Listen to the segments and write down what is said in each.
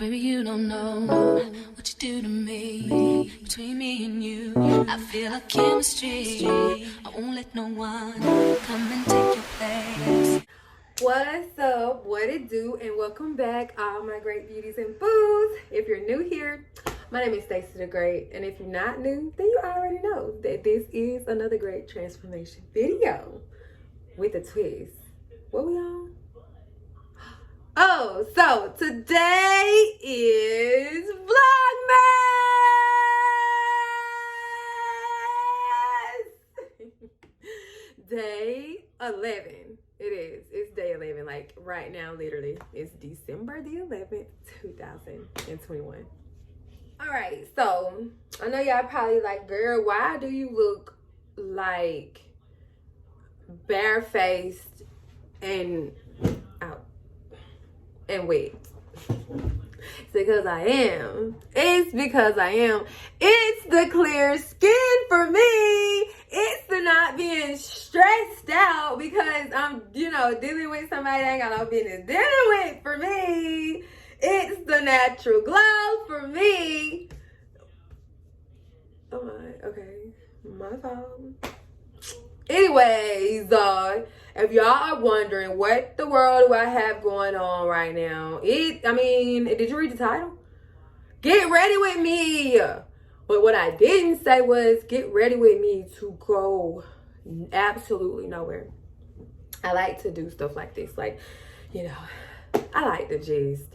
Baby, you don't know what you do to me. Between me and you, I feel a chemistry. I won't let no one come and take your place. What's up, what it do, and welcome back, all my great beauties and boos. If you're new here, my name is StacieTheGreat, and if you're not new, then you already know that this is another great transformation video with a twist. What we on? Oh, so today is Vlogmas! Day 11. It is. It's day 11. Like right now, literally, it's December the 11th, 2021. All right, so I know y'all probably like, girl, why do you look like barefaced and out and wet? It's because I am. It's because I am. It's the clear skin for me. It's the not being stressed out because I'm, dealing with somebody I ain't got no business dealing with for me. It's the natural glow for me. Oh my, okay. My fault. Anyways, if y'all are wondering what the world do I have going on right now, did you read the title? Get ready with me. But what I didn't say was get ready with me to go absolutely nowhere. I like to do stuff like this. Like, I like to just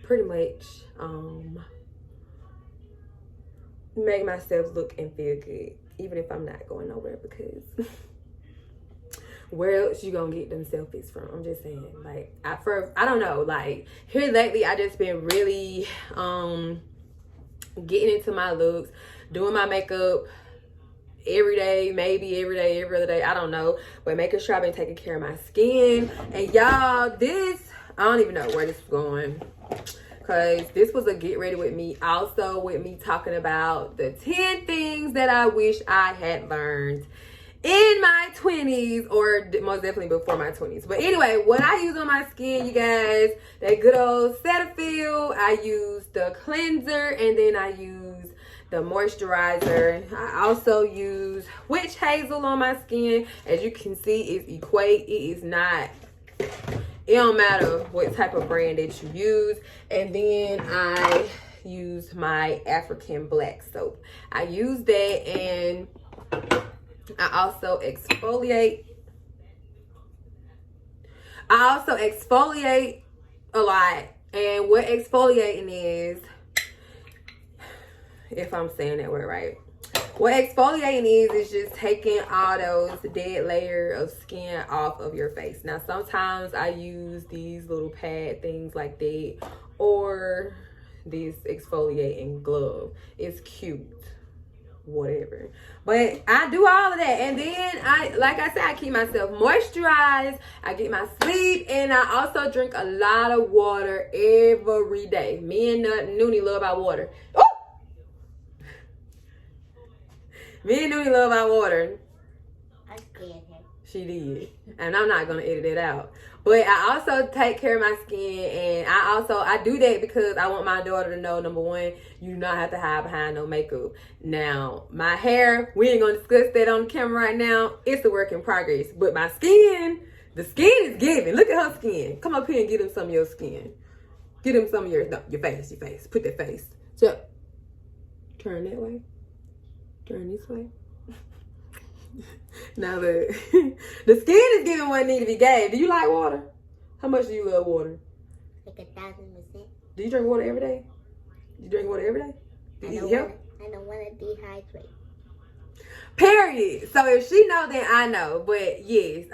pretty much make myself look and feel good, even if I'm not going nowhere, because where else you gonna get them selfies from? I'm just saying, like, I don't know, like, here lately I just been really getting into my looks, doing my makeup every day, maybe every day, every other day, I don't know, but making sure I've been taking care of my skin. And y'all, I don't even know where this is going, because this was a get ready with me, also with me talking about the 10 things that I wish I had learned in my 20s, or most definitely before my 20s. But anyway, what I use on my skin, you guys, that good old Cetaphil. I use the cleanser, and then I use the moisturizer. I also use witch hazel on my skin. As you can see, it's Equate. It is not, it don't matter what type of brand that you use. And then I use my African black soap. I use that, and I also exfoliate. A lot. And what exfoliating is, if I'm saying that word right, what exfoliating is just taking all those dead layer of skin off of your face. Now, sometimes I use these little pad things like that, or this exfoliating glove. It's cute, whatever. But I do all of that, and then like I said, I keep myself moisturized, I get my sleep, and I also drink a lot of water every day. Me and Noonie love our water. Oh! Me and Noonie love our water. I scared her. She did. And I'm not going to edit it out. But I also take care of my skin. And I do that because I want my daughter to know, number one, you do not have to hide behind no makeup. Now, my hair, we ain't going to discuss that on the camera right now. It's a work in progress. But my skin, the skin is giving. Look at her skin. Come up here and get him some of your skin. Get him some of your face. Put that face. So, turn that way. Turn this way. Now the skin is giving what need to be gave. Do you like water? How much do you love water? Like 1,000%. Do you drink water every day? You drink water every day? Do you eat healthy? I don't want to dehydrate. Period. So if she know, then I know. But yes,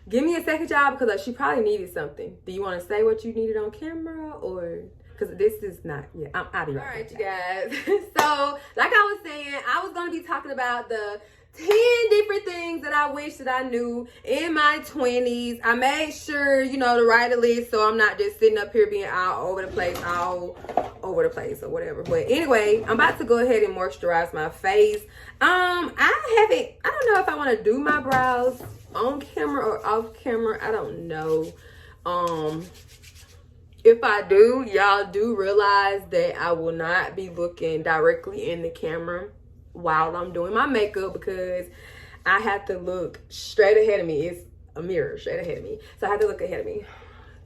give me a second, y'all, because she probably needed something. Do you want to say what you needed on camera, or? Because this is not, I'll be right back. All right, you guys. So, like I was saying, I was going to be talking about the 10 different things that I wish that I knew in my 20s. I made sure, to write a list so I'm not just sitting up here being all over the place or whatever. But anyway, I'm about to go ahead and moisturize my face. I don't know if I want to do my brows on camera or off camera. I don't know. if I do, y'all do realize that I will not be looking directly in the camera while I'm doing my makeup, because I have to look straight ahead of me. It's a mirror straight ahead of me. So I have to look ahead of me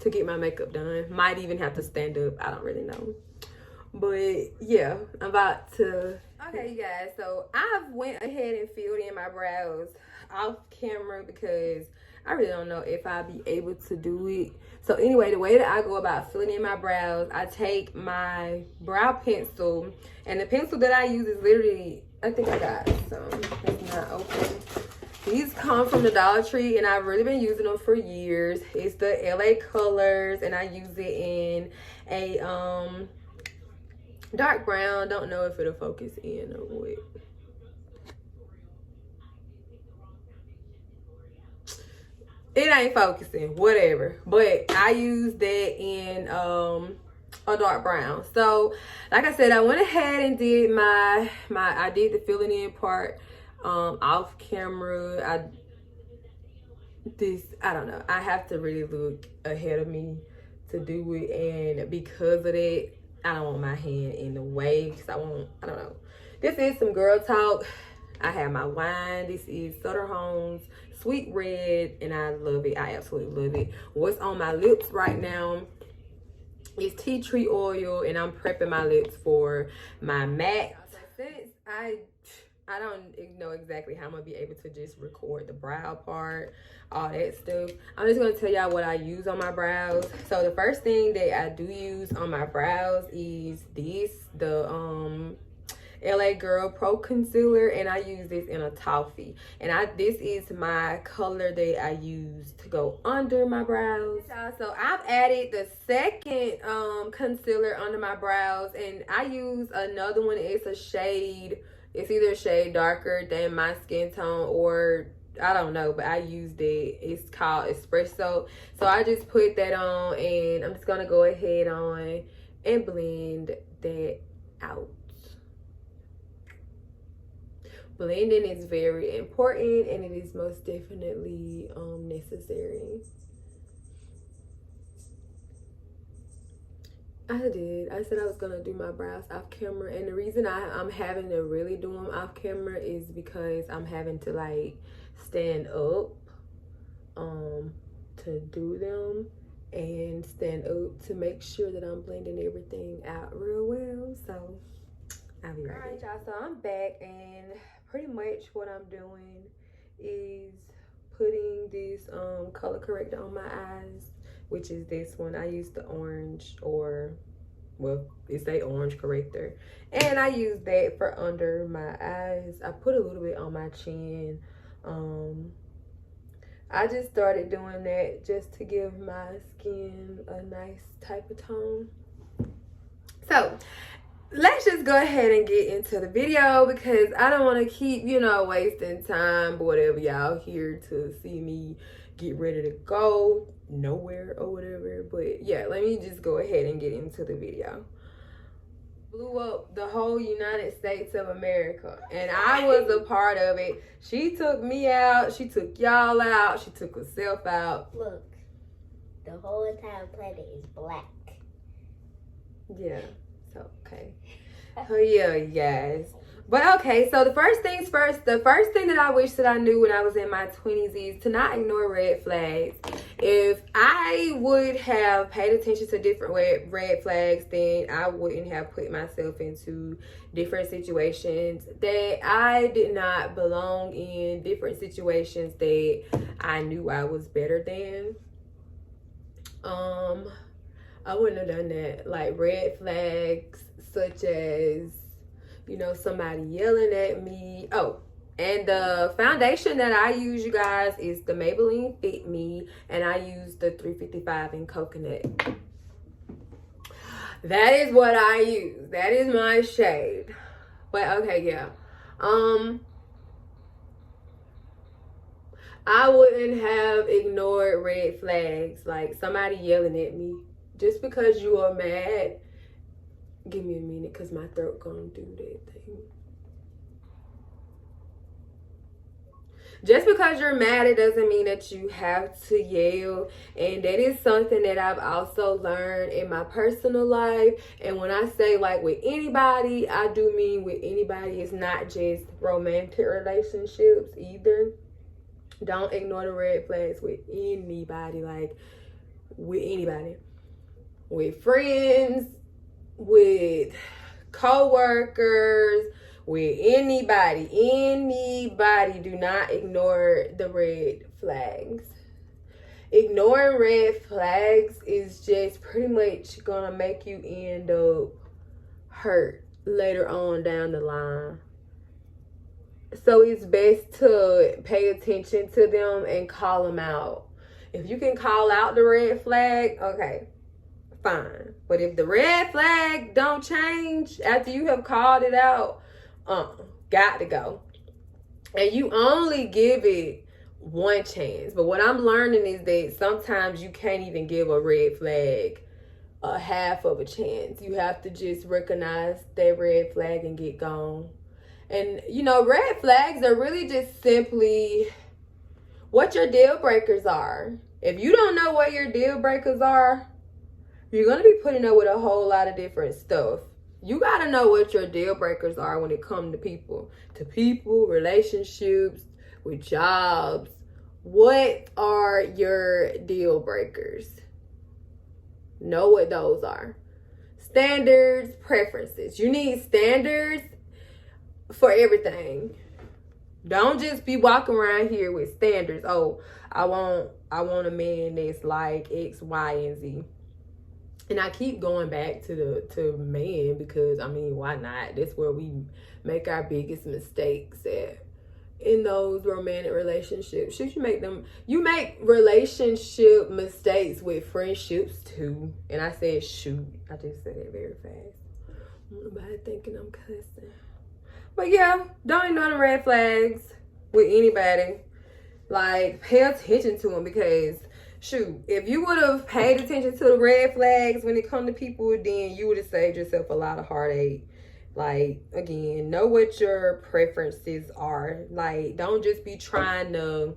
to get my makeup done. Might even have to stand up. I don't really know. But yeah, I'm about to. Okay, you guys. So I've went ahead and filled in my brows off camera because I really don't know if I'll be able to do it. So anyway, the way that I go about filling in my brows, I take my brow pencil, and the pencil that I use is literally, I think I got some. It's not open. These come from the Dollar Tree, and I've really been using them for years. It's the LA Colors, and I use it in a dark brown. Don't know if it'll focus in or what. It ain't focusing, whatever. But I use that in a dark brown. So like I said, I went ahead and did I did the filling in part off camera. I don't know. I have to really look ahead of me to do it, and because of that, I don't want my hand in the way, because I don't know. This is some girl talk. I have my wine. This is Sutter Homes Sweet Red, and I love it. I absolutely love it. What's on my lips right now is tea tree oil, and I'm prepping my lips for my MAC. Since I don't know exactly how I'm gonna be able to just record the brow part, all that stuff. I'm just gonna tell y'all what I use on my brows. So the first thing that I do use on my brows is the LA Girl Pro Concealer, and I use this in a toffee. And this is my color that I use to go under my brows. So I've added the second concealer under my brows, and I use another one. It's a shade. It's either a shade darker than my skin tone, or I don't know, but I used it. It's called Espresso. So I just put that on, and I'm just gonna go ahead on and blend that out. Blending is very important, and it is most definitely necessary. I said I was gonna do my brows off camera, and the reason I'm having to really do them off camera is because I'm having to like stand up to do them, and stand up to make sure that I'm blending everything out real well. So I'll be right back. Alright, y'all, so I'm back, and pretty much what I'm doing is putting this color corrector on my eyes, which is this one. I use the orange, or well, it's a orange corrector, and I use that for under my eyes. I put a little bit on my chin. I just started doing that just to give my skin a nice type of tone. So let's just go ahead and get into the video, because I don't want to keep, wasting time, but whatever. Y'all here to see me get ready to go nowhere or whatever. But yeah, let me just go ahead and get into the video. Blew up the whole United States of America, and I was a part of it. She took me out, she took y'all out, she took herself out. Look, the whole entire planet is black. Yeah. So, okay. Oh, yeah, you guys. But, okay, so the first things first, the first thing that I wish that I knew when I was in my 20s is to not ignore red flags. If I would have paid attention to different red flags, then I wouldn't have put myself into different situations that I did not belong in, different situations that I knew I was better than. I wouldn't have done that. Like red flags such as, somebody yelling at me. Oh, and the foundation that I use, you guys, is the Maybelline Fit Me, and I use the 355 in Coconut. That is what I use. That is my shade. But okay, yeah. I wouldn't have ignored red flags, like somebody yelling at me. Just because you are mad, give me a minute, because my throat gonna do that thing. Just because you're mad, it doesn't mean that you have to yell. And that is something that I've also learned in my personal life. And when I say like with anybody, I do mean with anybody. It's not just romantic relationships either. Don't ignore the red flags with anybody. Like with anybody. With friends, with co-workers, with anybody. Do not ignore the red flags. Ignoring red flags is just pretty much gonna make you end up hurt later on down the line. So it's best to pay attention to them and call them out. If you can call out the red flag, okay, fine. But if the red flag don't change after you have called it out, got to go. And you only give it one chance. But what I'm learning is that sometimes you can't even give a red flag a half of a chance. You have to just recognize that red flag and get gone. And, you know, red flags are really just simply what your deal breakers are. If you don't know what your deal breakers are, you're going to be putting up with a whole lot of different stuff. You got to know what your deal breakers are when it comes to people. To people, relationships, with jobs. What are your deal breakers? Know what those are. Standards, preferences. You need standards for everything. Don't just be walking around here with standards. Oh, I want a man that's like X, Y, and Z. And I keep going back to man because, I mean, why not? That's where we make our biggest mistakes at. In those romantic relationships. You make relationship mistakes with friendships too. And I said shoot. I just said it very fast. Nobody thinking I'm cussing. But yeah, don't ignore the red flags with anybody. Like, pay attention to them because, shoot, if you would have paid attention to the red flags when it comes to people, then you would have saved yourself a lot of heartache. Like, again, know what your preferences are. Like, don't just be trying to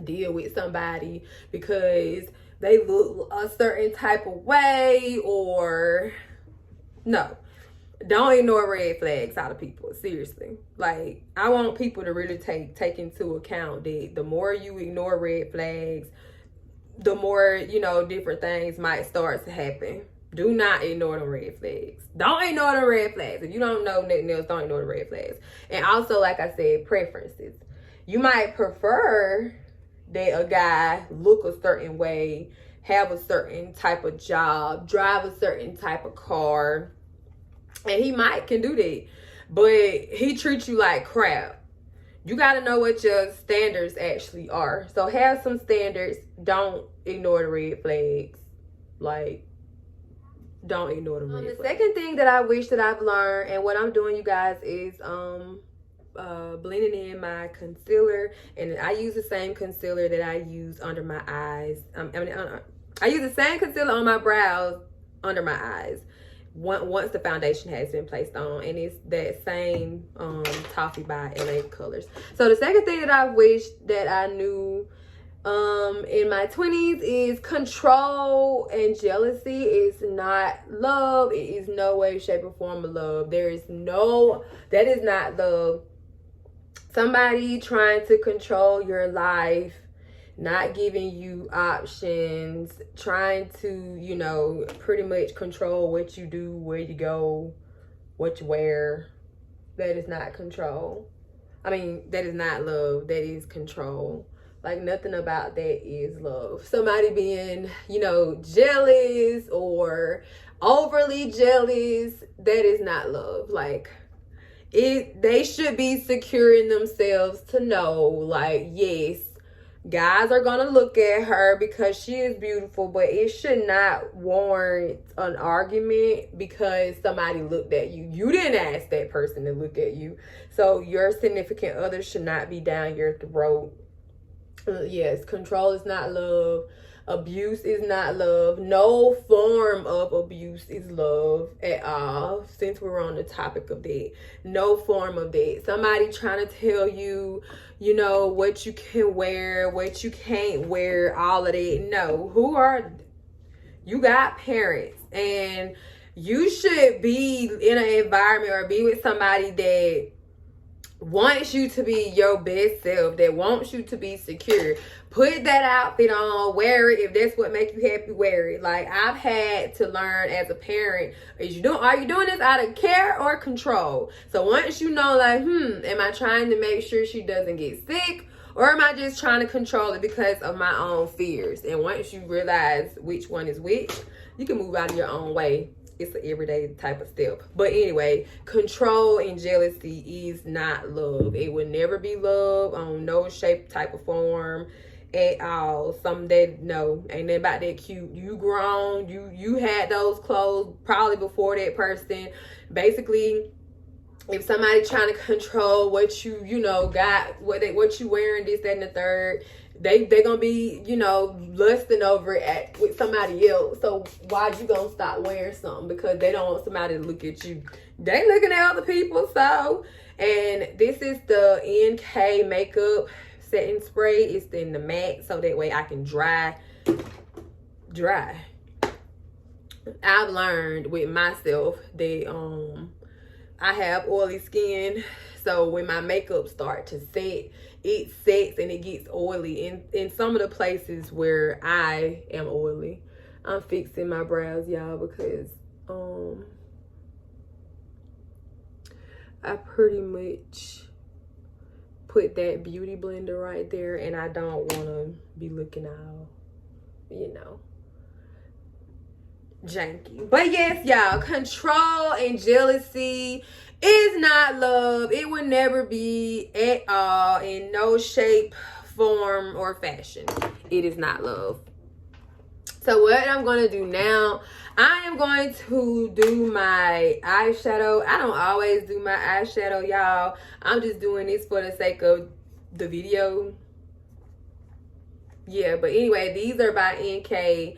deal with somebody because they look a certain type of way or... No. Don't ignore red flags out of people. Seriously. Like, I want people to really take into account that the more you ignore red flags, the more, you know, different things might start to happen. Do not ignore the red flags. Don't ignore the red flags. If you don't know nothing else, don't ignore the red flags. And also, like I said, preferences. You might prefer that a guy look a certain way, have a certain type of job, drive a certain type of car. And he can do that. But he treats you like crap. You got to know what your standards actually are. So have some standards. Don't ignore the red flags. Like, don't ignore the red flags. The second thing that I wish that I've learned, and what I'm doing, you guys, is blending in my concealer. And I use the same concealer that I use under my eyes. I use the same concealer on my brows under my eyes. Once the foundation has been placed on, and it's that same Toffee by LA Colors. So the second thing that I wish that I knew in my 20s is control and jealousy is not love. It is no way, shape, or form of love. That is not love. Somebody trying to control your life, not giving you options, trying to, you know, pretty much control what you do, where you go, what you wear. That is not control. I mean, that is not love. That is control. Like, nothing about that is love. Somebody being, you know, jealous or overly jealous, that is not love. Like, they should be secure in themselves to know, like, yes, guys are gonna look at her because she is beautiful, but it should not warrant an argument because somebody looked at you. You didn't ask that person to look at you. So your significant other should not be down your throat. Yes, control is not love. Abuse is not love. No form of abuse is love at all. Since we're on the topic of that, no form of that. Somebody trying to tell you, you know, what you can wear, what you can't wear, all of that. No, you got parents, and you should be in an environment or be with somebody that wants you to be your best self, that wants you to be secure. Put that outfit on, wear it. If that's what makes you happy, wear it. Like, I've had to learn as a parent, are you doing this out of care or control? So once you know, like, am I trying to make sure she doesn't get sick, or am I just trying to control it because of my own fears? And once you realize which one is which, you can move out of your own way. It's an everyday type of step. But anyway, control and jealousy is not love. It will never be love on no shape, type, of form at all. Something that, no, ain't nothing about that cute. You grown, you had those clothes probably before that person. Basically, if somebody trying to control what you know, got, what you wearing, this, that, and the third, they gonna be, you know, lusting over it with somebody else. So why you gonna stop wearing something? Because they don't want somebody to look at you. They looking at other people. So, and this is the NK makeup setting spray. It's in the matte, so that way I can dry. I've learned with myself that I have oily skin, so when my makeup starts to set, it sets and it gets oily. In some of the places where I am oily, I'm fixing my brows, y'all, because I pretty much put that beauty blender right there, and I don't want to be looking all, you know, janky. But yes, y'all, control and jealousy is not love. It will never be at all, in no shape, form, or fashion. It is not love. So what I'm going to do now, I am going to do my eyeshadow. I don't always do my eyeshadow, y'all. I'm just doing this for the sake of the video. Yeah, but anyway, these are by NK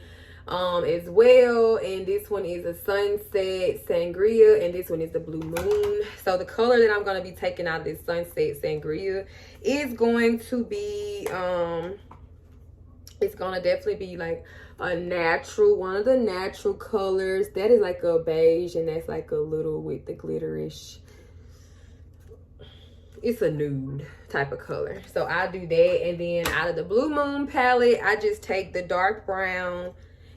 as well, and this one is a Sunset Sangria, and this one is the Blue Moon. So the color that I'm going to be taking out of this Sunset Sangria is going to be it's going to definitely be like a natural, one of the natural colors. That is like a beige, and that's like a little with the glitterish. It's a nude type of color. So I do that, and then out of the Blue Moon palette, I just take the dark brown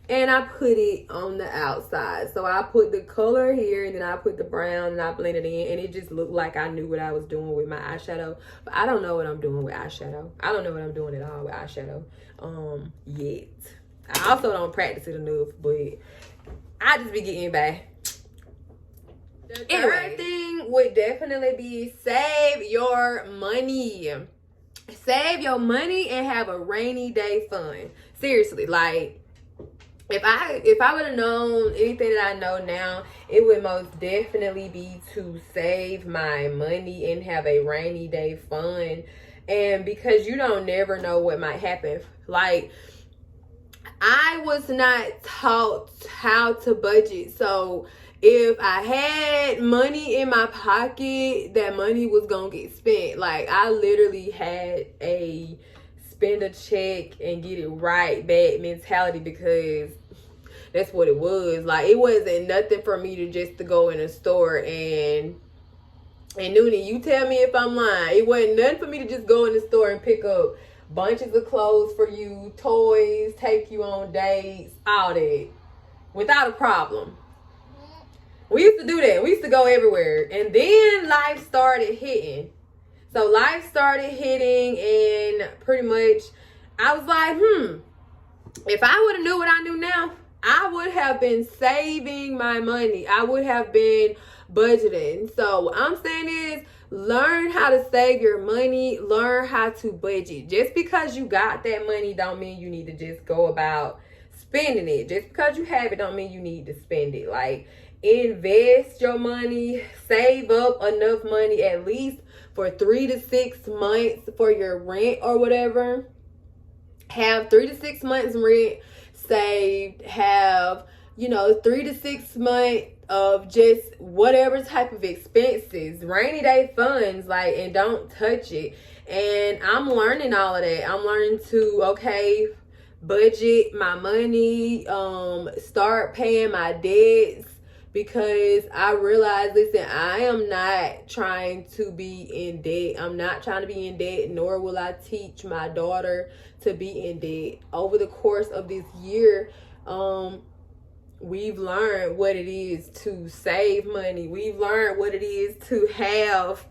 and I put it on the outside. So I put the color here, and then I put the brown, and I blend it in, and it just looked like I knew what I was doing with my eyeshadow. But I don't know what I'm doing with eyeshadow. I don't know what I'm doing at all with eyeshadow yet. I also don't practice it enough, but I just be getting by. The third thing would definitely be save your money. Save your money and have a rainy day fun. Seriously, like, if I would have known anything that I know now, it would most definitely be to save my money and have a rainy day fun. And because you don't never know what might happen. Like, I was not taught how to budget. So if I had money in my pocket, that money was gonna get spent. Like, I literally had a spend a check and get it right back mentality, because that's what it was. Like, it wasn't nothing for me to go in a store and Noonie, you tell me if I'm lying. It wasn't nothing for me to just go in the store and pick up bunches of clothes for you, toys, take you on dates, all that, without a problem. We used to do that. We used to go everywhere. And then life started hitting. So life started hitting, and pretty much I was like, if I would have knew what I knew now, I would have been saving my money. I would have been budgeting. So what I'm saying is, learn how to save your money. Learn how to budget. Just because you got that money don't mean you need to just go about spending it. Just because you have it don't mean you need to spend it. Like, invest your money. Save up enough money at least for 3 to 6 months for your rent or whatever. have 3 to 6 months rent saved, have, 3 to 6 months of just whatever type of expenses, rainy day funds, like, and don't touch it. And I'm learning all of that. I'm learning to, okay, budget my money, start paying my debts, because I realize, listen, I am not trying to be in debt. I'm not trying to be in debt, nor will I teach my daughter to be in debt. Over the course of this year, we've learned what it is to save money. We've learned what it is to have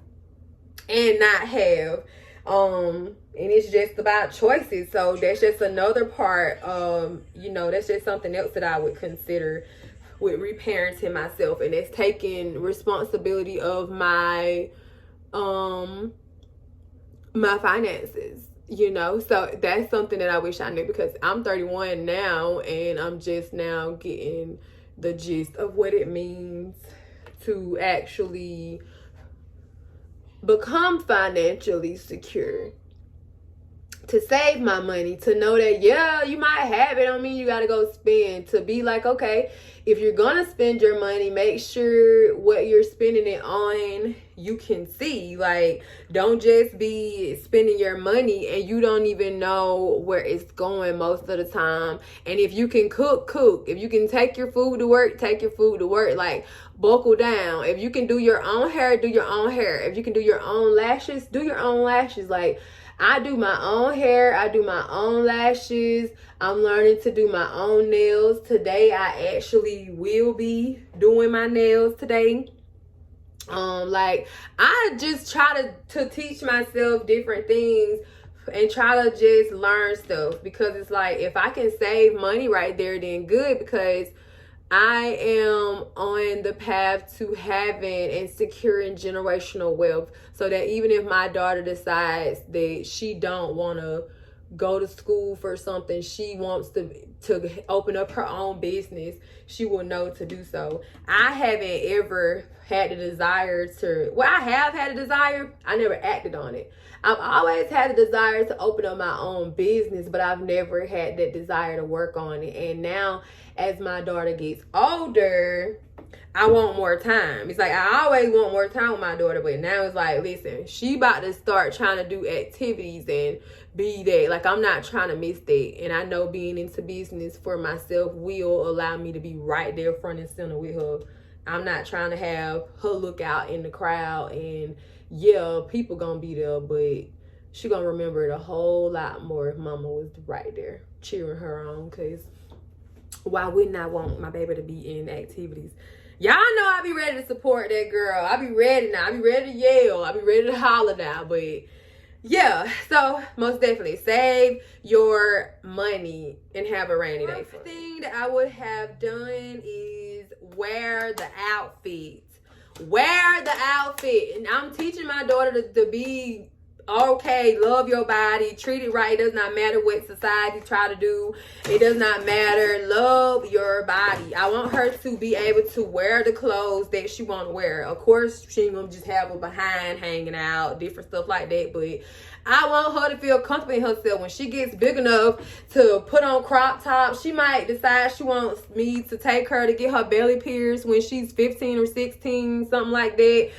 and not have. And it's just about choices. So that's just another part. That's just something else that I would consider with reparenting myself, and it's taking responsibility of my my finances. So that's something that I wish I knew, because I'm 31 now, and I'm just now getting the gist of what it means to actually become financially secure, to save my money, to know that, yeah, you might have it, don't mean you gotta go spend, to be like, okay, if you're gonna spend your money, make sure what you're spending it on you can see. Like, don't just be spending your money and you don't even know where it's going most of the time. And if you can cook. If you can take your food to work, take your food to work. Like, buckle down. If you can do your own hair, do your own hair. If you can do your own lashes, do your own lashes. Like, I do my own hair. I do my own lashes. I'm learning to do my own nails. Today, I actually will be doing my nails today. I just try to teach myself different things and try to just learn stuff, because it's like, if I can save money right there, then good, because I am on the path to having and securing generational wealth, so that even if my daughter decides that she don't want to go to school for something, she wants to open up her own business, she will know to do so. I haven't ever had the desire I have had a desire, I never acted on it. I've always had a desire to open up my own business, but I've never had that desire to work on it. And now, as my daughter gets older, I want more time. It's like, I always want more time with my daughter, but now it's like, listen, she about to start trying to do activities and be there. Like, I'm not trying to miss that. And I know being into business for myself will allow me to be right there front and center with her. I'm not trying to have her look out in the crowd, and yeah, people gonna be there, but she gonna remember it a whole lot more if mama was right there cheering her on. Because why wouldn't I want my baby to be in activities? Y'all know I be ready to support that girl. I be ready now. I be ready to yell. I be ready to holler now. But yeah, so most definitely save your money and have a rainy day fund. One thing that I would have done is wear the outfit. Wear the outfit. And I'm teaching my daughter to be okay, love your body, treat it right. It does not matter what society try to do. It does not matter. Love your body. I want her to be able to wear the clothes that she want to wear. Of course, she ain't gonna just have her behind hanging out, different stuff like that, but I want her to feel comfortable in herself. When she gets big enough to put on crop tops, she might decide she wants me to take her to get her belly pierced when she's 15 or 16, something like that.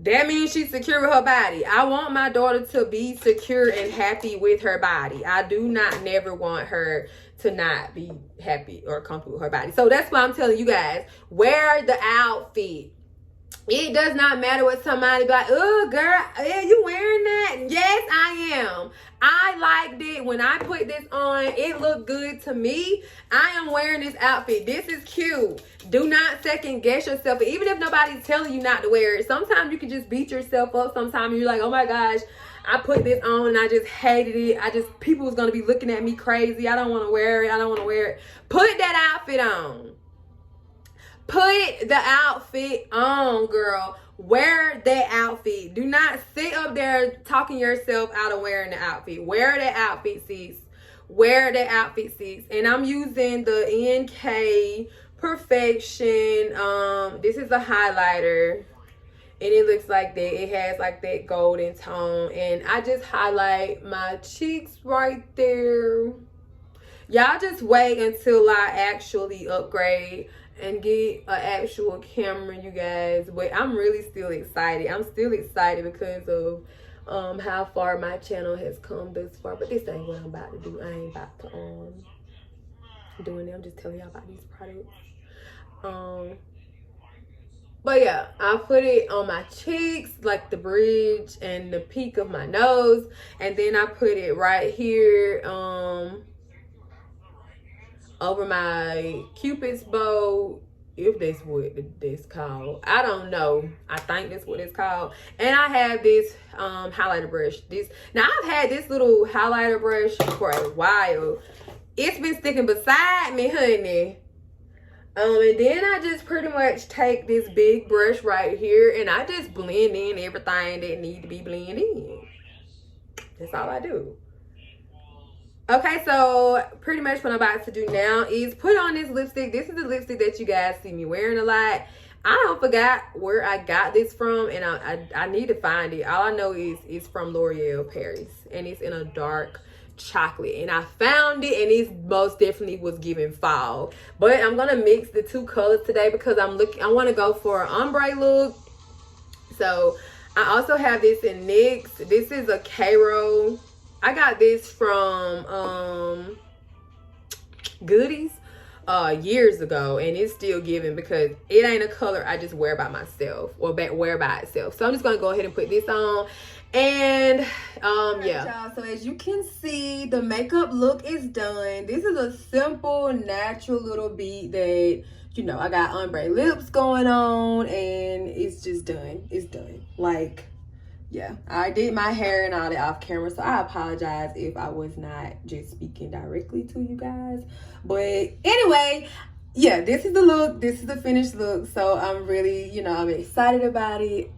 That means she's secure with her body. I want my daughter to be secure and happy with her body. I do not never want her to not be happy or comfortable with her body. So that's why I'm telling you guys, wear the outfit. It does not matter what somebody be like, oh girl, yeah, you wearing that? Yes, I am. I liked it. When I put this on, it looked good to me. I am wearing this outfit. This is cute. Do not second guess yourself. Even if nobody's telling you not to wear it, sometimes you can just beat yourself up. Sometimes you're like, oh my gosh, I put this on and I just hated it. People was going to be looking at me crazy. I don't want to wear it. I don't want to wear it. Put that outfit on. Put the outfit on, girl. Wear that outfit. Do not sit up there talking yourself out of wearing the outfit. Wear that outfit, sis. Wear that outfit, sis. And I'm using the NK Perfection. This is a highlighter. And it looks like that. It has like that golden tone. And I just highlight my cheeks right there. Y'all just wait until I actually upgrade and get an actual camera, you guys. But I'm really still excited. I'm still excited because of how far my channel has come thus far. But this ain't what I'm about to do. I ain't about to doing it. I'm just telling y'all about these products. But yeah, I put it on my cheeks, like the bridge and the peak of my nose. And then I put it right here over my Cupid's bow, if that's what it's called. I don't know. I think that's what it's called. And I have this highlighter brush. Now I've had this little highlighter brush for a while. It's been sticking beside me, honey. And then I just pretty much take this big brush right here and I just blend in everything that need to be blended in. That's all I do. Okay, so pretty much what I'm about to do now is put on this lipstick. This is the lipstick that you guys see me wearing a lot. I don't forgot where I got this from, and I need to find it. All I know is it's from L'Oreal Paris, and it's in a dark chocolate, and I found it, and it most definitely was giving fall. But I'm gonna mix the two colors today because I want to go for an ombre look. So I also have this in NYX. This is a Cairo. I got this from Goodies years ago, and it's still giving because it ain't a color I just wear by myself or wear by itself. So I'm just gonna go ahead and put this on. And yeah, so as you can see, the makeup look is done. This is a simple, natural little beat that, you know, I got ombre lips going on, and it's just done. It's done. Like, yeah, I did my hair and all that off camera, so I apologize if I was not just speaking directly to you guys. But anyway, yeah, this is the look. This is the finished look. So I'm really, you know, I'm excited about it.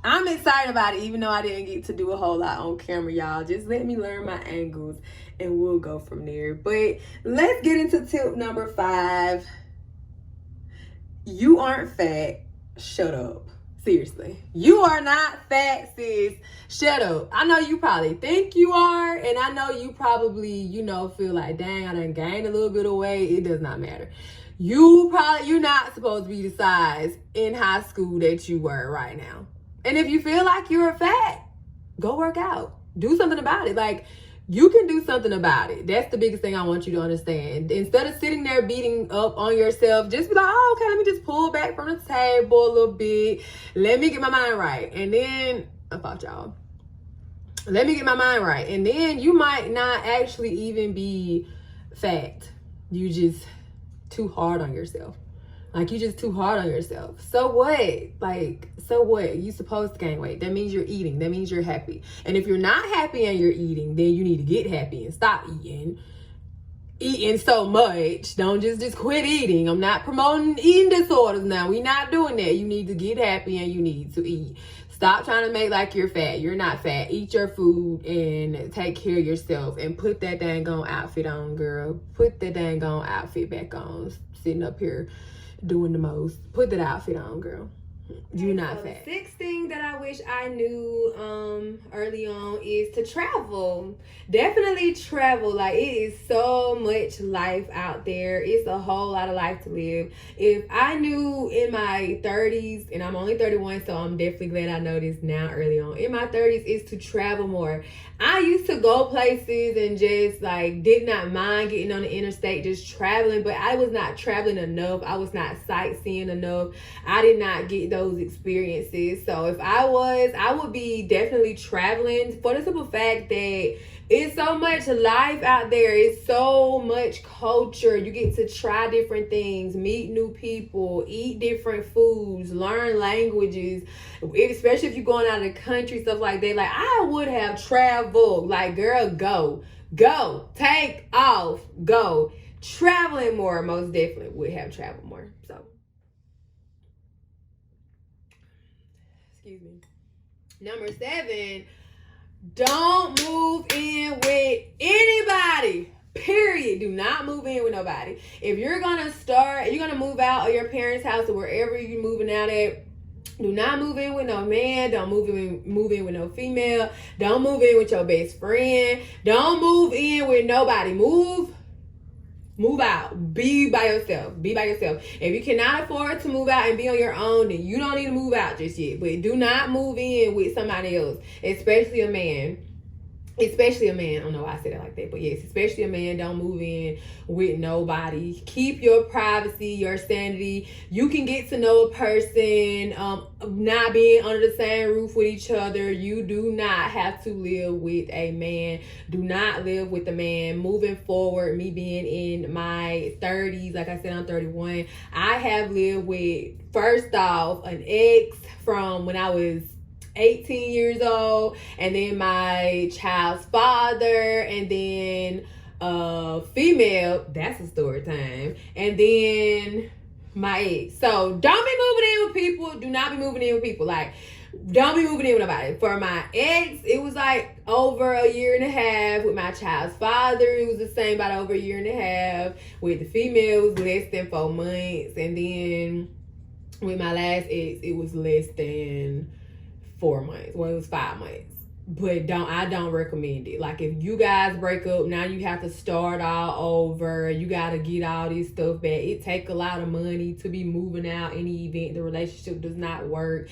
I'm excited about it, even though I didn't get to do a whole lot on camera, y'all. Just let me learn my angles, and we'll go from there. But let's get into tip number 5. You aren't fat. Shut up. Seriously. You are not fat, sis. Shut up. I know you probably think you are, and I know you probably, you know, feel like, dang, I done gained a little bit of weight. It does not matter. You're not supposed to be the size in high school that you were right now. And if you feel like you're fat, go work out. Do something about it. Like, you can do something about it. That's the biggest thing I want you to understand. Instead of sitting there beating up on yourself, just be like, oh, okay, let me just pull back from the table a little bit. Let me get my mind right. And then, I thought y'all, let me get my mind right. And then you might not actually even be fat. You just too hard on yourself. Like, you just too hard on yourself. So what? Like, so what? You supposed to gain weight. That means you're eating. That means you're happy. And if you're not happy and you're eating, then you need to get happy and stop eating. Eating so much. Don't just quit eating. I'm not promoting eating disorders now. We're not doing that. You need to get happy and you need to eat. Stop trying to make like you're fat. You're not fat. Eat your food and take care of yourself. And put that dang on outfit on, girl. Put that dang on outfit back on. Sitting up here doing the most. Put that outfit on, girl. You're not fat. The 6th thing that I wish I knew early on is to travel. Definitely travel. Like, it is so much life out there. It's a whole lot of life to live. If I knew in my 30s, and I'm only 31, so I'm definitely glad I know this now early on. In my 30s is to travel more. I used to go places and just like did not mind getting on the interstate, just traveling, but I was not traveling enough. I was not sightseeing enough. I did not get those experiences. So if I was, I would be definitely traveling for the simple fact that it's so much life out there. It's so much culture. You get to try different things, meet new people, eat different foods, learn languages, especially if you're going out of the country, stuff like that. Like, I would have traveled. Like, girl, go, take off, go. Traveling more, most definitely would have traveled more. So, excuse me. Number 7. Don't move in with anybody. Period. Do not move in with nobody. If you're gonna move out of your parents' house or wherever you're moving out at, Do not move in with no man. Don't move in with no female. Don't move in with your best friend. Don't move in with nobody. Move out. Be by yourself. Be by yourself. If you cannot afford to move out and be on your own, then you don't need to move out just yet. But do not move in with somebody else, especially a man. Especially a man. I don't know why I said it like that, but yes, especially a man. Don't move in with nobody. Keep your privacy, your sanity. You can get to know a person, not being under the same roof with each other. You do not have to live with a man. Do not live with a man. Moving forward, me being in my 30s, like I said, I'm 31. I have lived with, first off, an ex from when I was 18 years old, and then my child's father, and then female, that's a story time, and then my ex. So don't be moving in with people. Do not be moving in with people. Like, don't be moving in with nobody. For my ex, it was like over a year and a half. With my child's father, it was the same, about over a year and a half. With the female, it was less than 4 months, and then with my last ex, it was less than 4 months. Well, it was 5 months. But I don't recommend it. Like, if you guys break up, now you have to start all over. You got to get all this stuff back. It take a lot of money to be moving out in the event the relationship does not work.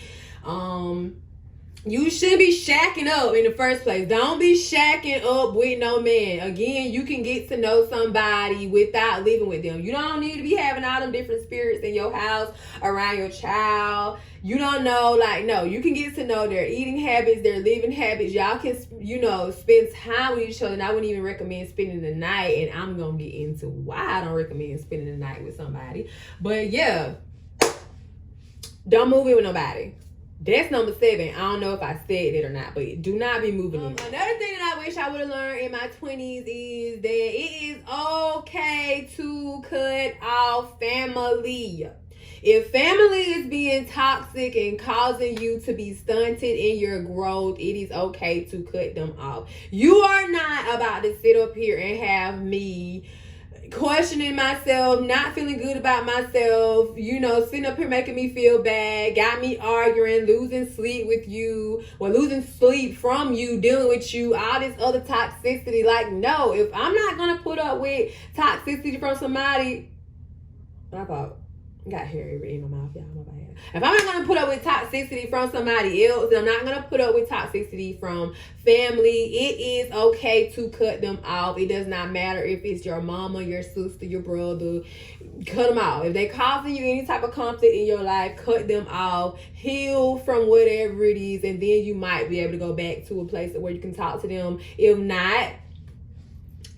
You shouldn't be shacking up in the first place. Don't be shacking up with no man. Again, you can get to know somebody without living with them. You don't need to be having all them different spirits in your house around your child. You don't know, like, no, you can get to know their eating habits, their living habits. Y'all can, spend time with each other. And I wouldn't even recommend spending the night. And I'm going to get into why I don't recommend spending the night with somebody. But yeah, don't move in with nobody. That's number 7. I don't know if I said it or not, but do not be moving in. Another thing that I wish I would have learned in my 20s is that it is okay to cut off family. If family is being toxic and causing you to be stunted in your growth, it is okay to cut them off. You are not about to sit up here and have me questioning myself, not feeling good about myself, sitting up here making me feel bad, got me arguing, losing sleep with you, or losing sleep from you, dealing with you, all this other toxicity. Like, no, if I'm not going to put up with toxicity from somebody, my fault. Got hair in my mouth, y'all. My bad. If I'm not going to put up with toxicity from somebody else, then I'm not going to put up with toxicity from family. It is okay to cut them off. It does not matter if it's your mama, your sister, your brother. Cut them off. If they're causing you any type of conflict in your life, cut them off. Heal from whatever it is, and then you might be able to go back to a place where you can talk to them. If not,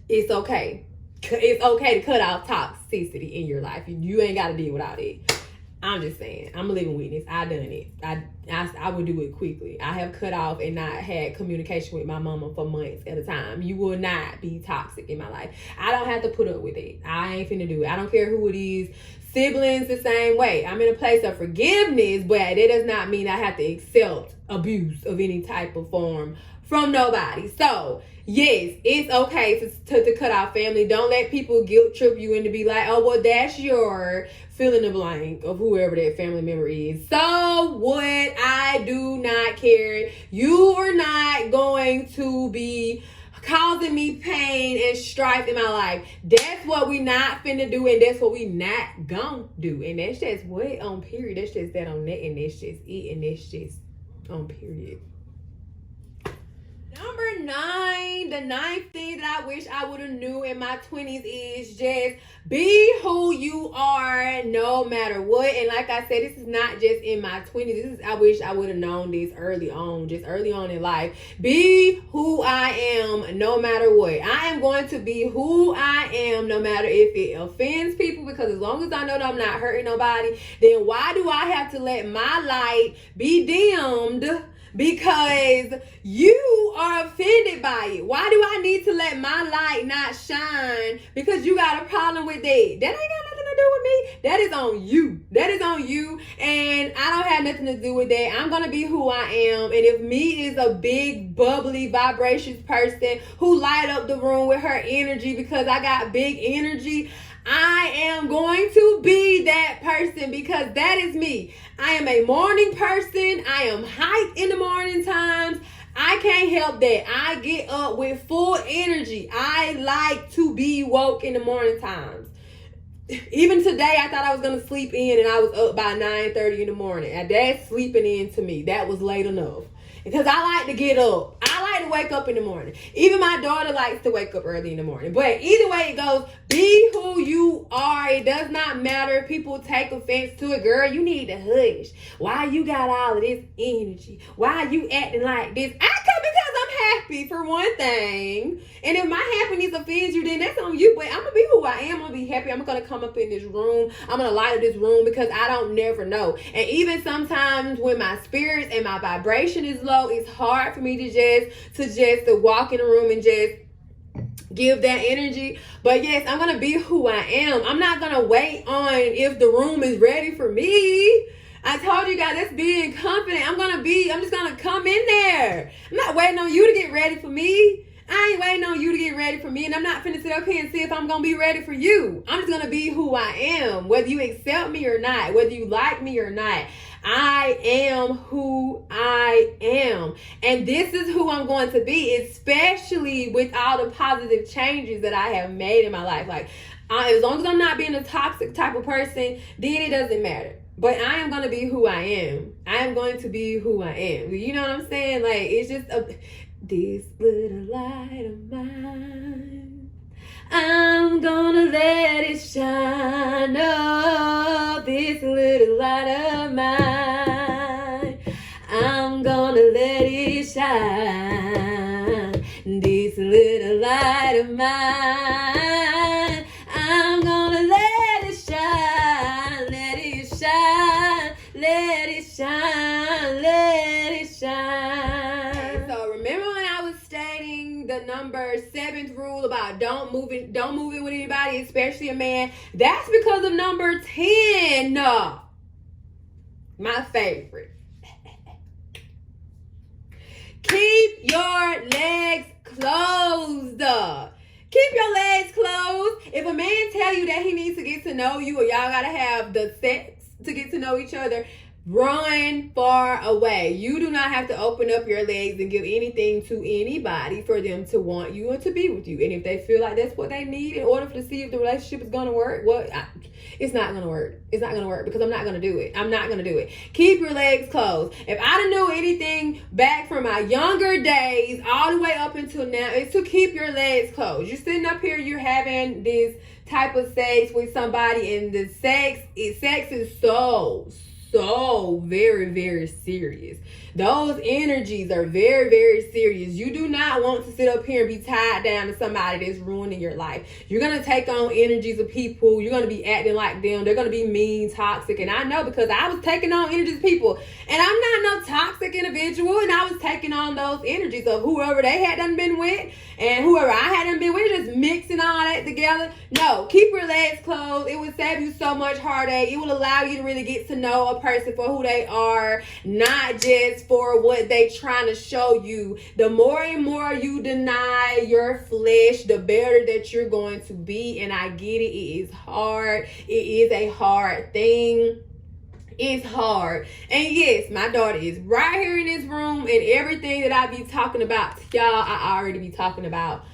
it's okay. It's okay to cut off toxicity in your life. You ain't got to deal with all that. I'm just saying. I'm a living witness. I done it. I would do it quickly. I have cut off and not had communication with my mama for months at a time. You will not be toxic in my life. I don't have to put up with it. I ain't finna do it. I don't care who it is. Siblings the same way. I'm in a place of forgiveness, but that does not mean I have to accept abuse of any type of form from nobody. So yes, it's okay to cut off family. Don't let people guilt trip you into be like, oh, well, that's your fill in the blank of whoever that family member is. So what? I do not care. You are not going to be causing me pain and strife in my life. That's what we not finna do, and that's what we not gonna do. And that's just what on period. That's just that on that, and that's just it, and that's just on period. Number 9, the 9th thing that I wish I would have knew in my 20s is just be who you are no matter what. And like I said, this is not just in my 20s. I wish I would have known this early on, just early on in life. Be who I am no matter what. I am going to be who I am no matter if it offends people, because as long as I know that I'm not hurting nobody, then why do I have to let my light be dimmed because you are offended by it? Why do I need to let my light not shine because you got a problem with that? That ain't got nothing to do with me. That is on you. That is on you. And I don't have nothing to do with that. I'm going to be who I am. And if me is a big, bubbly, vibracious person who light up the room with her energy because I got big energy, I am going to be that person because that is me. I am a morning person. I am hyped in the morning times. I can't help that. I get up with full energy. I like to be woke in the morning times. Even today, I thought I was going to sleep in, and I was up by 9:30 in the morning. And that's sleeping in to me. That was late enough. Because I like to get up. I like to wake up in the morning. Even my daughter likes to wake up early in the morning. But either way it goes, be who you are. It does not matter if people take offense to it. Girl, you need to hush. Why you got all of this energy? Why you acting like this? Because I'm happy, for one thing. And if my happiness offends you, then that's on you. But I'm going to be who I am. I'm going to be happy. I'm going to come up in this room. I'm going to light up this room because I don't never know. And even sometimes when my spirits and my vibration is low, it's hard for me to walk in a room and just give that energy. But yes, I'm going to be who I am. I'm not going to wait on if the room is ready for me. I told you guys, that's being confident. I'm just going to come in there. I'm not waiting on you to get ready for me. I ain't waiting on you to get ready for me, and I'm not finna sit up here and see if I'm gonna be ready for you. I'm just gonna be who I am, whether you accept me or not, whether you like me or not. I am who I am, and this is who I'm going to be, especially with all the positive changes that I have made in my life. Like, as long as I'm not being a toxic type of person, then it doesn't matter. But I am going to be who I am. I am going to be who I am. You know what I'm saying? Like, it's just this little light of mine, I'm gonna let it shine up. This little light of mine, I'm gonna let it shine. This little light of mine, I'm gonna let it shine. Let it shine, let it shine, let it shine. So remember when I was stating the number 7th rule about don't move in with anybody, especially a man? That's because of number 10. My favorite. Keep your legs closed. Keep your legs closed. If a man tell you that he needs to get to know you, or y'all gotta have the sex to get to know each other, run far away. You do not have to open up your legs and give anything to anybody for them to want you and to be with you. And if they feel like that's what they need in order to see if the relationship is going to work, it's not going to work. It's not going to work because I'm not going to do it. I'm not going to do it. Keep your legs closed. If I didn't know anything back from my younger days all the way up until now, it's to keep your legs closed. You're sitting up here, you're having this type of sex with somebody, and the sex is so very, very serious. Those energies are very, very serious. You do not want to sit up here and be tied down to somebody that's ruining your life. You're going to take on energies of people. You're going to be acting like them. They're going to be mean, toxic. And I know because I was taking on energies of people. And I'm not no toxic individual. And I was taking on those energies of whoever they had done been with and whoever I had done been with, just mixing all that together. No, keep your legs closed. It would save you so much heartache. It will allow you to really get to know a person for who they are, not just for what they trying to show you. The more and more you deny your flesh, the better that you're going to be. And I get it. It is hard. It is a hard thing. It's hard. And yes, my daughter is right here in this room, and everything that I be talking about to y'all, I already be talking about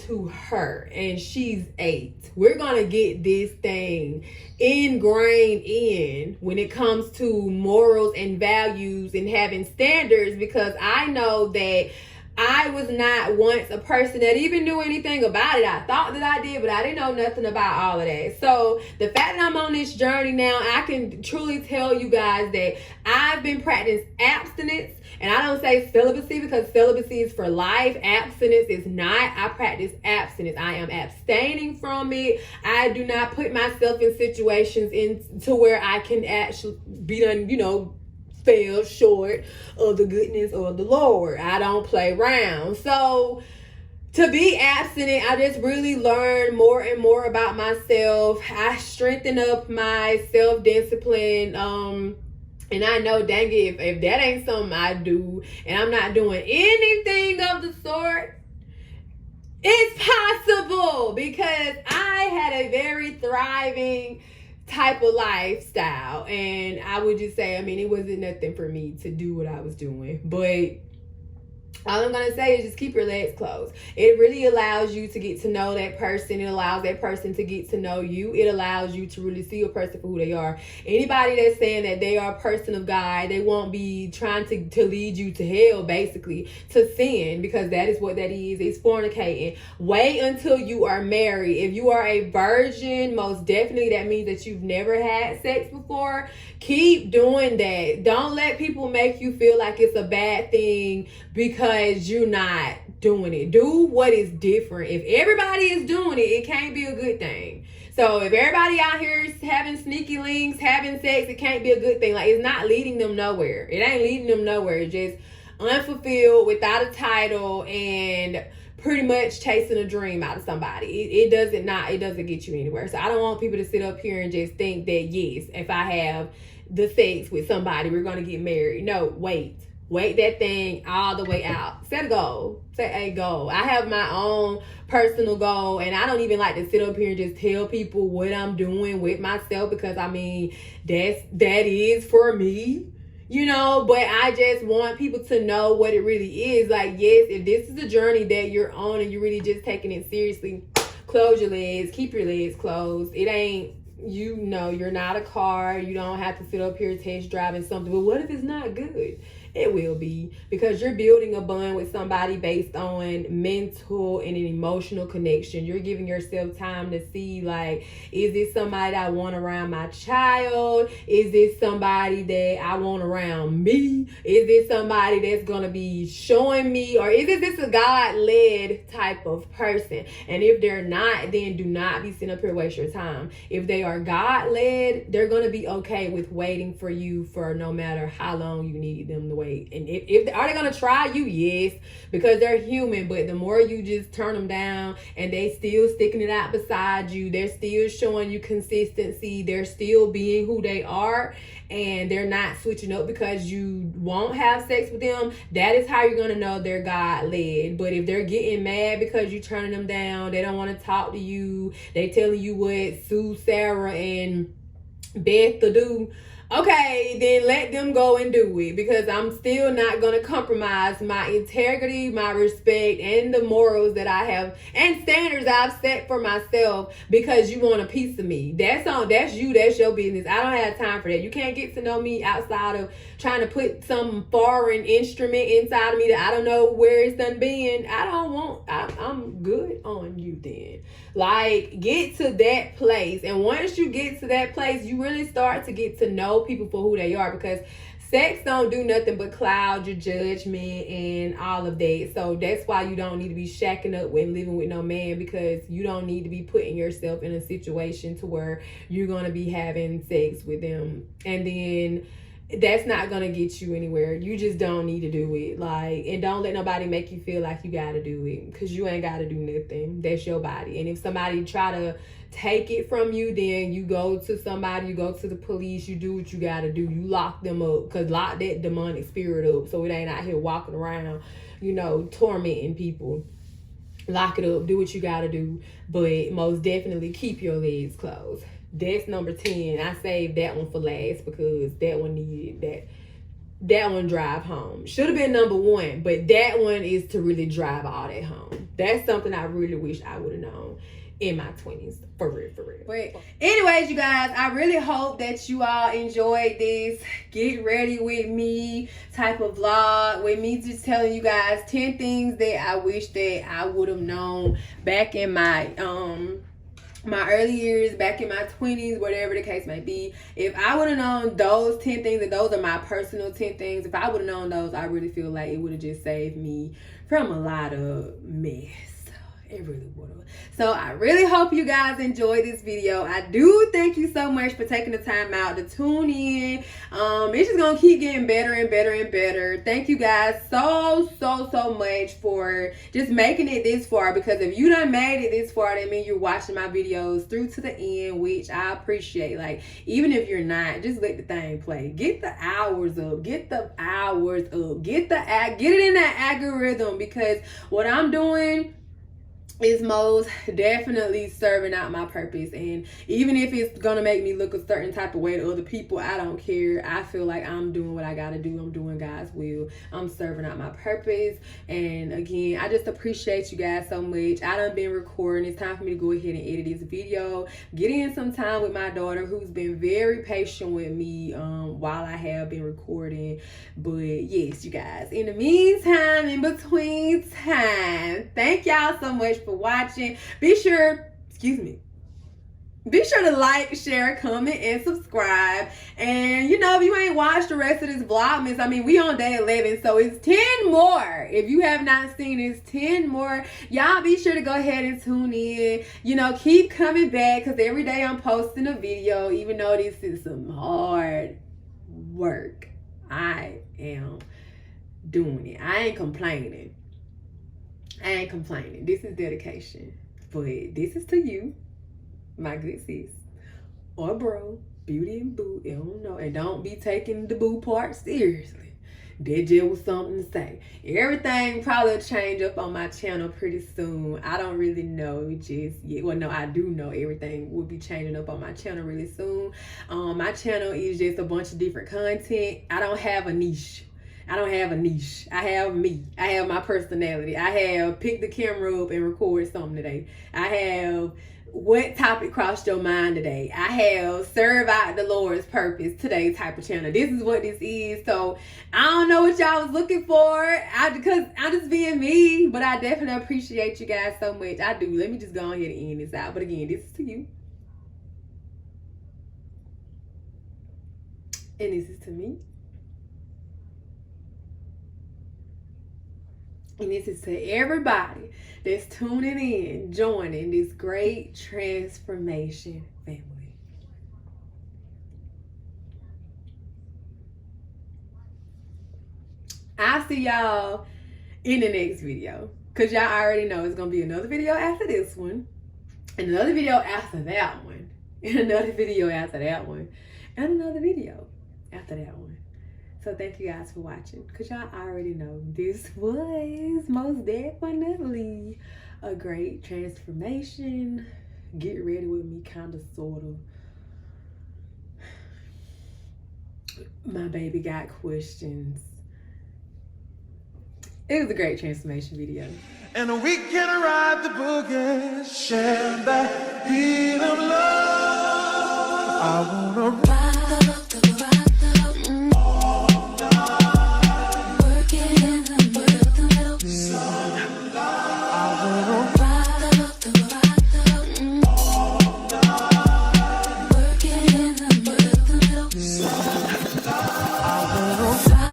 to her, and she's 8. We're gonna get this thing ingrained in when it comes to morals and values and having standards, because I know that I was not once a person that even knew anything about it. I thought that I did, but I didn't know nothing about all of that. So the fact that I'm on this journey now, I can truly tell you guys that I've been practicing abstinence. And I don't say celibacy because celibacy is for life. Abstinence is not. I practice abstinence. I am abstaining from it. I do not put myself in situations to where I can actually be done, fell short of the goodness of the Lord. I don't play around. So to be abstinent, I just really learned more and more about myself. I strengthen up my self-discipline. And I know, dang it, if that ain't something I do and I'm not doing anything of the sort, it's possible, because I had a very thriving type of lifestyle. And I would just say, I mean, it wasn't nothing for me to do what I was doing. But all I'm gonna say is just keep your legs closed. It really allows you to get to know that person. It allows that person to get to know you. It allows you to really see a person for who they are. Anybody that's saying that they are a person of God, they won't be trying to lead you to hell, basically, to sin, because that is what that is. It's fornicating. Wait until you are married. If you are a virgin, most definitely that means that you've never had sex before. Keep doing that. Don't let people make you feel like it's a bad thing because you're not doing it. Do what is different. If everybody is doing it, it can't be a good thing. So if everybody out here is having sneaky links, having sex, it can't be a good thing. Like, it's not leading them nowhere. It ain't leading them nowhere. It's just unfulfilled, without a title, and pretty much chasing a dream out of somebody. It doesn't get you anywhere. So I don't want people to sit up here and just think that, yes, if I have the sex with somebody, we're going to get married. No, wait that thing all the way out. Set a goal. Set a goal. I have my own personal goal, and I don't even like to sit up here and just tell people what I'm doing with myself, because I mean, that is for me, you know. But I just want people to know what it really is. Like, yes, if this is a journey that you're on and you're really just taking it seriously, close your legs, keep your legs closed. It ain't, you know, you're not a car. You don't have to sit up here test driving something. But what if it's not good? It will be, because you're building a bond with somebody based on mental and an emotional connection. You're giving yourself time to see, like, is this somebody that I want around my child? Is this somebody that I want around me? Is this somebody that's going to be showing me? Or is this a God-led type of person? And if they're not, then do not be sitting up here waste your time. If they are God-led, they're going to be okay with waiting for you for no matter how long you need them to wait. And if are they gonna try you? Yes, because they're human. But the more you just turn them down and they still sticking it out beside you, they're still showing you consistency, they're still being who they are, and they're not switching up because you won't have sex with them, that is how you're gonna know they're God-led. But if they're getting mad because you're turning them down, they don't want to talk to you, they telling you what Sue, Sarah, and Beth to do, okay, then let them go and do it, because I'm still not going to compromise my integrity, my respect, and the morals that I have and standards I've set for myself because you want a piece of me. That's you, that's your business. I don't have time for that. You can't get to know me outside of trying to put some foreign instrument inside of me that I don't know where it's done been. I'm good on you then. Like, get to that place. And once you get to that place, you really start to get to know people for who they are, because sex don't do nothing but cloud your judgment and all of that. So that's why you don't need to be shacking up when living with no man, because you don't need to be putting yourself in a situation to where you're going to be having sex with them. And then that's not going to get you anywhere. You just don't need to do it. Like, and don't let nobody make you feel like you got to do it, because you ain't got to do nothing. That's your body. And if somebody try to take it from you, then you go to somebody, you go to the police, you do what you got to do. You lock them up, because lock that demonic spirit up so it ain't out here walking around, you know, tormenting people. Lock it up, do what you got to do, but most definitely keep your legs closed. That's number 10. I saved that one for last because that one needed that one drive home. Should have been number 1, but that one is to really drive all that home. That's something I really wish I would have known in my 20s. For real. But anyways, you guys, I really hope that you all enjoyed this get ready with me type of vlog, with me just telling you guys 10 things that I wish that I would have known back in my early years, back in my 20s, whatever the case may be. If I would have known those 10 things, and those are my personal 10 things, if I would have known those, I really feel like it would have just saved me from a lot of mess. It really would have. So I really hope you guys enjoyed this video. I do thank you so much for taking the time out to tune in. It's just gonna keep getting better and better and better. Thank you guys so much for just making it this far, because if you done made it this far, that means you're watching my videos through to the end, which I appreciate. Like, even if you're not, just let the thing play. Get the hours up. Get the hours up. Get it in that algorithm, because what I'm doing, is most definitely serving out my purpose. And even if it's gonna make me look a certain type of way to other people, I don't care. I feel like I'm doing what I gotta do. I'm doing God's will. I'm serving out my purpose. And again, I just appreciate you guys so much. I done been recording. It's time for me to go ahead and edit this video, get in some time with my daughter, who's been very patient with me while I have been recording. But yes, you guys, in the meantime, in between time, thank y'all so much for watching. Be sure to like, share, comment, and subscribe. And you know, if you ain't watched the rest of this vlogmas, I mean, we on day 11, so it's 10 more. If you have not seen, it's 10 more. Y'all be sure to go ahead and tune in. You know, keep coming back, because every day I'm posting a video, even though this is some hard work. I am doing it. I ain't complaining. This is dedication. But this is to you, my good sis, or bro, beauty and boo, I don't know. And don't be taking the boo part seriously. That just was something to say. Everything probably will change up on my channel pretty soon. I don't really know just yet. Well, no, I do know everything will be changing up on my channel really soon. My channel is just a bunch of different content. I don't have a niche. I have me. I have my personality. I have pick the camera up and record something today. I have what topic crossed your mind today. I have serve out the Lord's purpose today type of channel. This is what this is. So I don't know what y'all was looking for, because I'm just being me, but I definitely appreciate you guys so much. I do. Let me just go ahead and end this out. But again, this is to you. And this is to me. And this is to everybody that's tuning in, joining this great transformation family. I'll see y'all in the next video, because y'all already know it's going to be another video after this one, and another video after that one, and another video after that one, and another video after that one. So thank you guys for watching, because y'all already know this was most definitely a great transformation. Get ready with me, kind of, sort of. My baby got questions. It was a great transformation video. And we can ride the boogie, share that beat of love. I wanna ride.